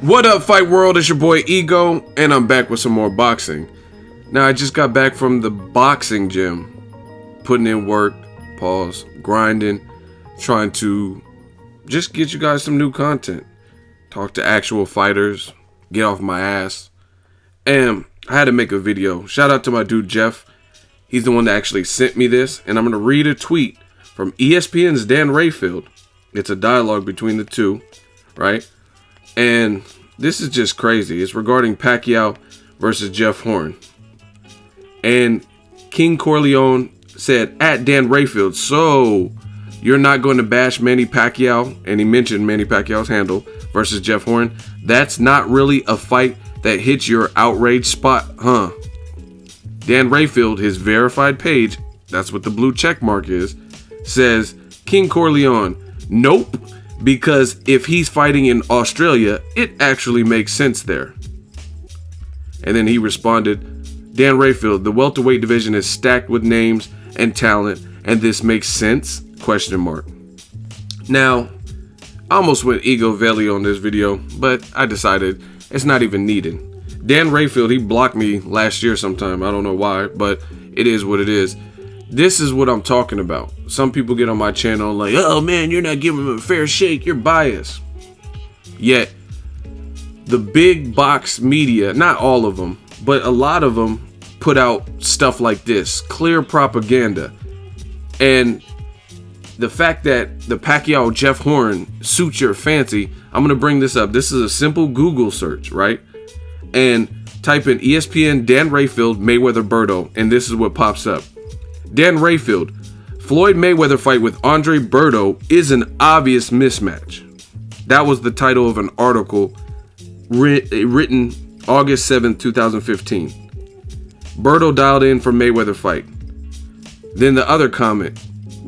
What up, Fight World? It's your boy Ego, and I'm back with some more boxing. Now, I just got back from the boxing gym, putting in work, grinding, trying to just get you guys some new content. Talk to actual fighters, get off my ass. And I had to make a video. Shout out to my dude Jeff. He's the one that actually sent me this, and I'm going to read a tweet from ESPN's Dan Rayfield. It's a dialogue between the two, right? And this is just crazy. It's regarding Pacquiao versus Jeff Horn. And King Corleone said, at Dan Rayfield, so you're not going to bash Manny Pacquiao, and he mentioned Manny Pacquiao's handle, versus Jeff Horn. That's not really a fight that hits your outrage spot, huh? Dan Rayfield, his verified page, that's what the blue check mark is, says, King Corleone, nope. Because if he's fighting in Australia, it actually makes sense there. And then he responded, Dan Rayfield, the welterweight division is stacked with names and talent, and this makes sense? Question mark. Now, I almost went Ego Velli on this video, but I decided it's not even needed. Dan Rayfield, he blocked me last year sometime. I don't know why, but it is what it is. This is what I'm talking about. Some people get on my channel like, oh man, you're not giving him a fair shake. You're biased. Yet, the big box media, not all of them, but a lot of them put out stuff like this. Clear propaganda. And the fact that the Pacquiao Jeff Horn suits your fancy, I'm going to bring this up. This is a simple Google search, right? And type in ESPN Dan Rayfield Mayweather-Berto, and this is what pops up. Dan Rayfield, Floyd Mayweather fight with Andre Berto is an obvious mismatch. That was the title of an article written August 7th, 2015. Berto dialed in for Mayweather fight. Then the other comment,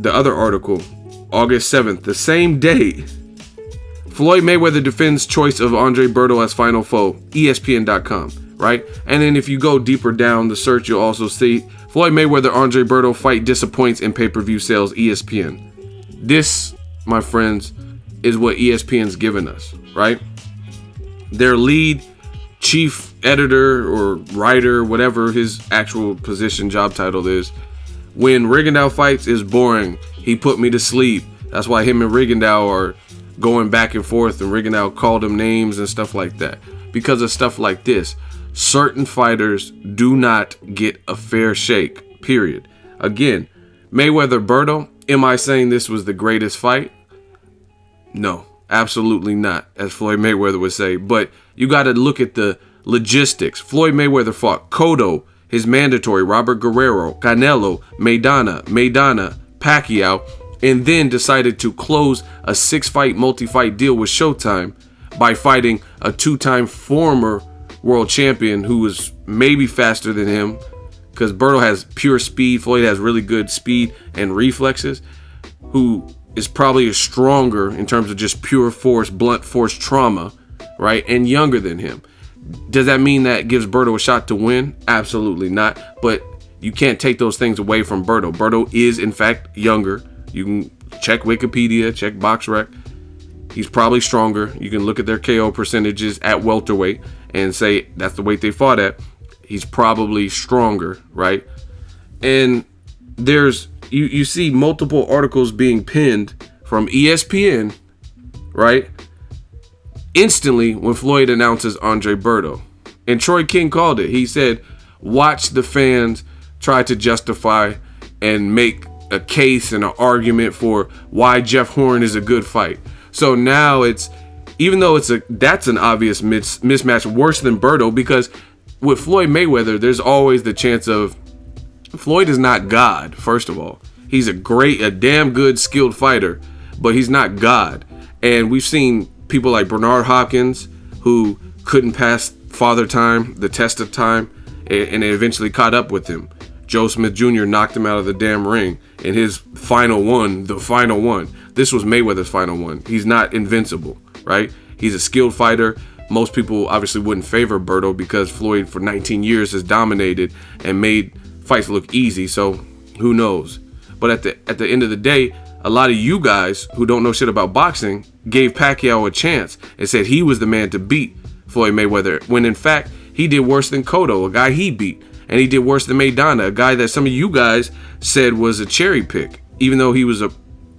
the other article, August 7th, the same day. Floyd Mayweather defends choice of Andre Berto as final foe, ESPN.com, right? And then if you go deeper down the search, you'll also see Floyd Mayweather-Andre Berto fight disappoints in pay-per-view sales, ESPN. This, my friends, is what ESPN's given us, right? Their lead chief editor or writer, whatever his actual position, job title is, when Rigondeaux fights is boring. He put me to sleep. That's why him and Rigondeaux are going back and forth, and Rigondeaux called him names and stuff like that. Because of stuff like this. Certain fighters do not get a fair shake, period. Again, Mayweather-Berto, am I saying this was the greatest fight? No, absolutely not, as Floyd Mayweather would say. But you got to look at the logistics. Floyd Mayweather fought Cotto, his mandatory, Robert Guerrero, Canelo, Maidana, Pacquiao, and then decided to close a 6-fight multi-fight deal with Showtime by fighting a 2-time former world champion who was maybe faster than him, because Berto has pure speed, Floyd has really good speed and reflexes, who is probably stronger in terms of just pure force, blunt force trauma, right, and younger than him. Does that mean that gives Berto a shot to win? Absolutely not, but you can't take those things away from Berto. Berto is, in fact, younger. You can check Wikipedia, check BoxRec. He's probably stronger. You can look at their KO percentages at welterweight and say that's the weight they fought at. He's probably stronger, right? And there's you see multiple articles being pinned from ESPN, right? Instantly when Floyd announces Andre Berto. And Troy King called it. He said, watch the fans try to justify and make a case and an argument for why Jeff Horn is a good fight. So now it's, even though that's an obvious mismatch, worse than Berto, because with Floyd Mayweather, there's always the chance of, Floyd is not God, first of all. He's a damn good skilled fighter, but he's not God. And we've seen people like Bernard Hopkins who couldn't pass Father Time, the test of time, and they eventually caught up with him. Joe Smith Jr. knocked him out of the damn ring in his final one, the final one. This was Mayweather's final one. He's not invincible, right? He's a skilled fighter. Most people obviously wouldn't favor Berto because Floyd for 19 years has dominated and made fights look easy, so who knows? But at the end of the day, a lot of you guys who don't know shit about boxing gave Pacquiao a chance and said he was the man to beat Floyd Mayweather, when in fact he did worse than Cotto, a guy he beat, and he did worse than Maidana, a guy that some of you guys said was a cherry pick, even though he was a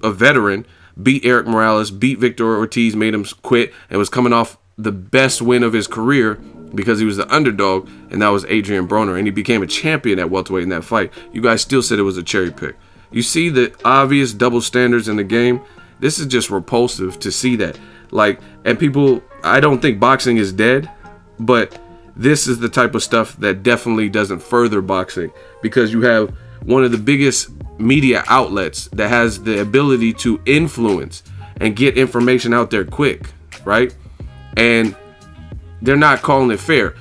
veteran, beat Eric Morales, beat Victor Ortiz, made him quit, and was coming off the best win of his career because he was the underdog, and that was Adrian Broner, and he became a champion at welterweight in that fight. You guys still said it was a cherry pick. You see the obvious double standards in the game? This is just repulsive to see that. Like, and people, I don't think boxing is dead, but this is the type of stuff that definitely doesn't further boxing, because you have one of the biggest media outlets that has the ability to influence and get information out there quick, right? And they're not calling it fair.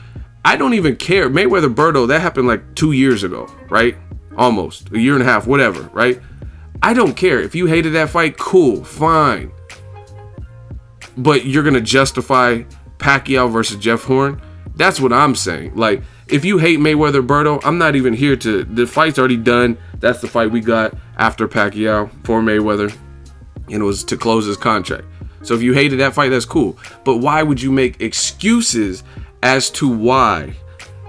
I don't even care. Mayweather-Berto, that happened like 2 years ago, right? Almost a year and a half, whatever, right? I don't care. If you hated that fight, cool, fine. But you're going to justify Pacquiao versus Jeff Horn? That's what I'm saying. Like, if you hate Mayweather-Berto, I'm not even here to... The fight's already done. That's the fight we got after Pacquiao for Mayweather. And it was to close his contract. So if you hated that fight, that's cool. But why would you make excuses as to why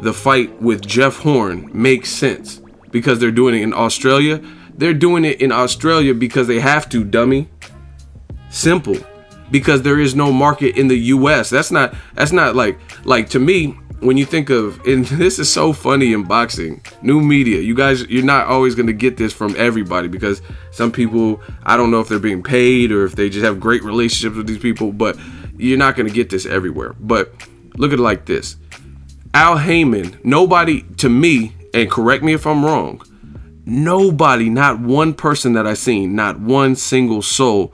the fight with Jeff Horn makes sense? Because they're doing it in Australia? They're doing it in Australia because they have to, dummy. Simple. Because there is no market in the US. That's not like to me, when you think of, and this is so funny in boxing, new media, you guys, you're not always going to get this from everybody, because some people, I don't know if they're being paid or if they just have great relationships with these people, but you're not going to get this everywhere. But look at it like this. Al Heyman, nobody, to me, and correct me if I'm wrong, nobody, not one person that I've seen, not one single soul,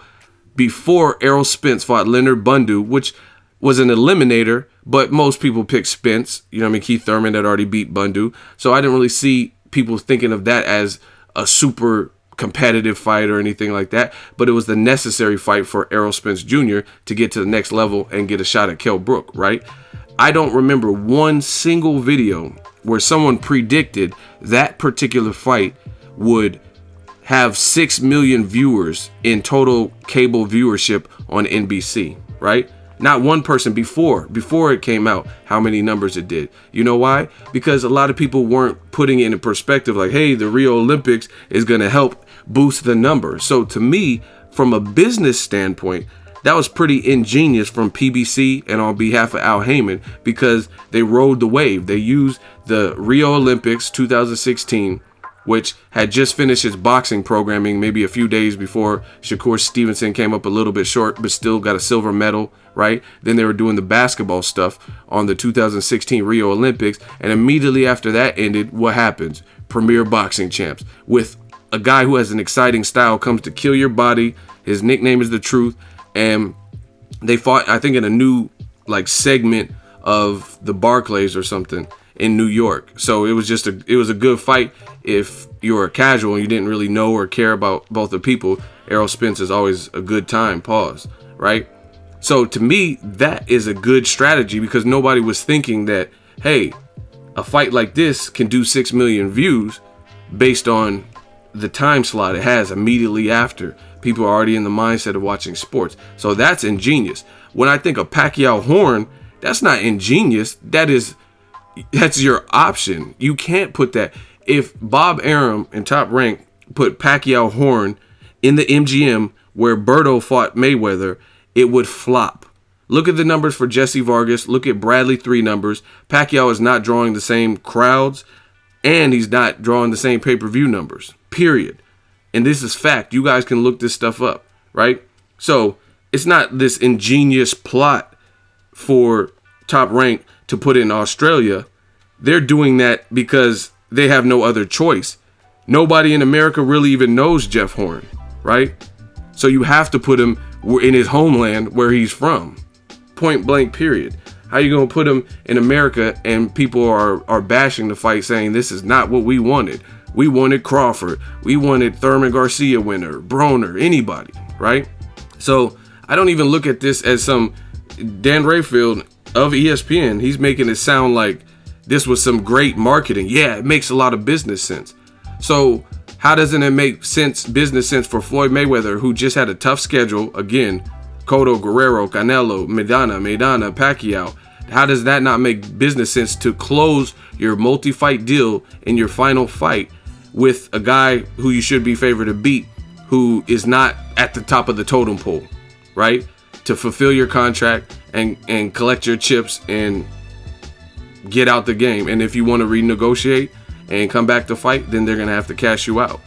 before Errol Spence fought Leonard Bundu, which was an eliminator, but most people picked Spence. You know what I mean? Keith Thurman had already beat Bundu. So I didn't really see people thinking of that as a super competitive fight or anything like that. But it was the necessary fight for Errol Spence Jr. to get to the next level and get a shot at Kell Brook, right? I don't remember one single video where someone predicted that particular fight would have 6 million viewers in total cable viewership on NBC, right? Not one person before it came out, how many numbers it did. You know why? Because a lot of people weren't putting it in perspective like, hey, the Rio Olympics is going to help boost the number. So to me, from a business standpoint, that was pretty ingenious from PBC and on behalf of Al Heyman, because they rode the wave. They used the Rio Olympics 2016, which had just finished its boxing programming maybe a few days before Shakur Stevenson came up a little bit short, but still got a silver medal, right? Then they were doing the basketball stuff on the 2016 Rio Olympics. And immediately after that ended, what happens? Premier boxing champs with a guy who has an exciting style, comes to kill your body. His nickname is The Truth. And they fought, I think, in a new like segment of the Barclays or something in New York. So it was just a good fight if you were a casual and you didn't really know or care about both the people. Errol Spence is always a good time, pause, right? So to me, that is a good strategy, because nobody was thinking that, hey, a fight like this can do 6 million views based on the time slot it has immediately after. People are already in the mindset of watching sports. So that's ingenious. When I think of Pacquiao Horn, that's not ingenious. That's your option. You can't put that. If Bob Arum and Top Rank put Pacquiao Horn in the MGM where Berto fought Mayweather, it would flop. Look at the numbers for Jesse Vargas. Look at Bradley 3 numbers. Pacquiao is not drawing the same crowds, and he's not drawing the same pay-per-view numbers, period. And this is fact. You guys can look this stuff up, right? So it's not this ingenious plot for Top Rank to put in Australia. They're doing that because they have no other choice. Nobody in America really even knows Jeff Horn, right? So you have to put him in his homeland where he's from. Point blank, period. How you going to put him in America and people are bashing the fight, saying this is not what we wanted. We wanted Crawford. We wanted Thurman Garcia winner, Broner, anybody, right? So I don't even look at this as some Dan Rayfield of ESPN. He's making it sound like this was some great marketing. Yeah, it makes a lot of business sense. So how doesn't it make business sense for Floyd Mayweather, who just had a tough schedule? Again, Cotto, Guerrero, Canelo, Maidana, Pacquiao. How does that not make business sense to close your multi-fight deal in your final fight with a guy who you should be favored to beat, who is not at the top of the totem pole, right? To fulfill your contract and collect your chips and get out the game. And if you want to renegotiate and come back to fight, then they're going to have to cash you out.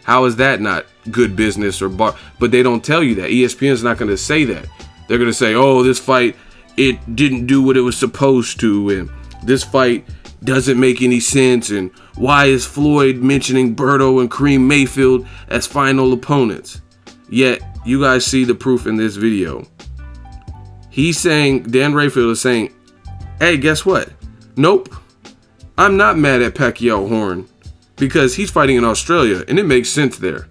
How is that not good business or bar? But they don't tell you that. ESPN is not going to say that. They're going to say, oh, this fight, it didn't do what it was supposed to, and this fight doesn't make any sense, and why is Floyd mentioning Berto and Kareem Mayfield as final opponents? Yet, you guys see the proof in this video. He's saying, Dan Rayfield is saying, hey, guess what? Nope, I'm not mad at Pacquiao Horn because he's fighting in Australia, and it makes sense there.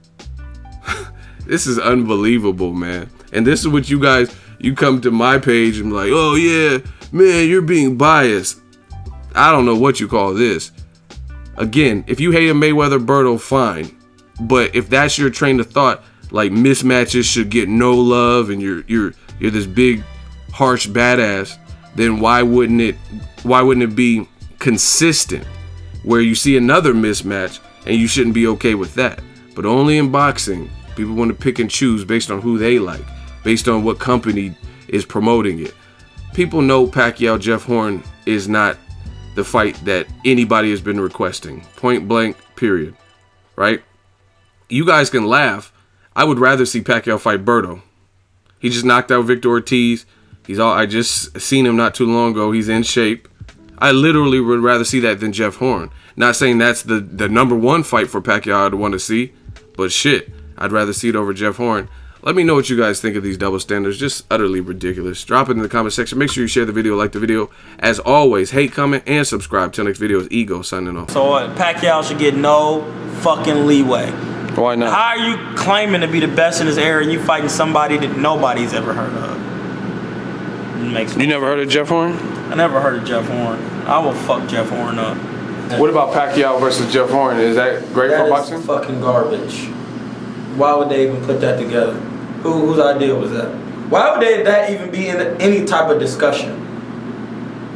This is unbelievable, man. And this is what you guys, you come to my page and be like, oh yeah, man, you're being biased. I don't know what you call this. Again, if you hate a Mayweather-Berto, fine. But if that's your train of thought, like mismatches should get no love and you're this big, harsh badass, then why wouldn't it be consistent where you see another mismatch and you shouldn't be okay with that? But only in boxing, people want to pick and choose based on who they like, based on what company is promoting it. People know Pacquiao Jeff Horn is not the fight that anybody has been requesting. Point blank, period. Right? You guys can laugh. I would rather see Pacquiao fight Berto. He just knocked out Victor Ortiz. I just seen him not too long ago. He's in shape. I literally would rather see that than Jeff Horn. Not saying that's the number one fight for Pacquiao I'd want to see, but shit, I'd rather see it over Jeff Horn. Let me know what you guys think of these double standards. Just utterly ridiculous. Drop it in the comment section. Make sure you share the video, like the video. As always, hate, comment, and subscribe. Till next video is Ego signing off. So Pacquiao should get no fucking leeway. Why not? How are you claiming to be the best in his era and you fighting somebody that nobody's ever heard of? It makes You never heard of Jeff Horn? I never heard of Jeff Horn. I will fuck Jeff Horn up. What about Pacquiao versus Jeff Horn? Is that great for boxing? That is fucking garbage. Why would they even put that together? Whose idea was that? Why would that even be in any type of discussion?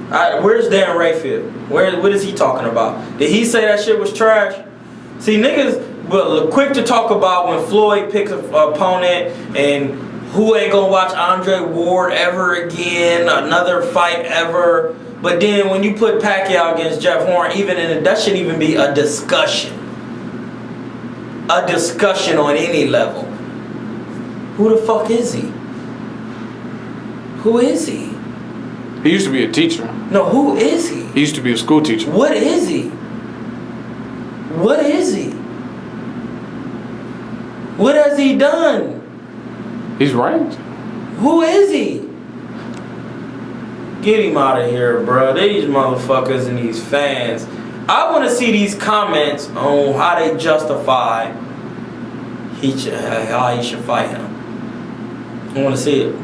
Where's Dan Rayfield? What is he talking about? Did he say that shit was trash? See, niggas were quick to talk about when Floyd picks an opponent and who ain't gonna watch Andre Ward ever again, another fight ever. But then when you put Pacquiao against Jeff Horn, that shouldn't even be a discussion. A discussion on any level. Who the fuck is he? Who is he? He used to be a teacher. No, who is he? He used to be a school teacher. What is he? What is he? What has he done? He's ranked. Who is he? Get him out of here, bro. These motherfuckers and these fans. I want to see these comments on how they justify how he should fight him. I want to see it.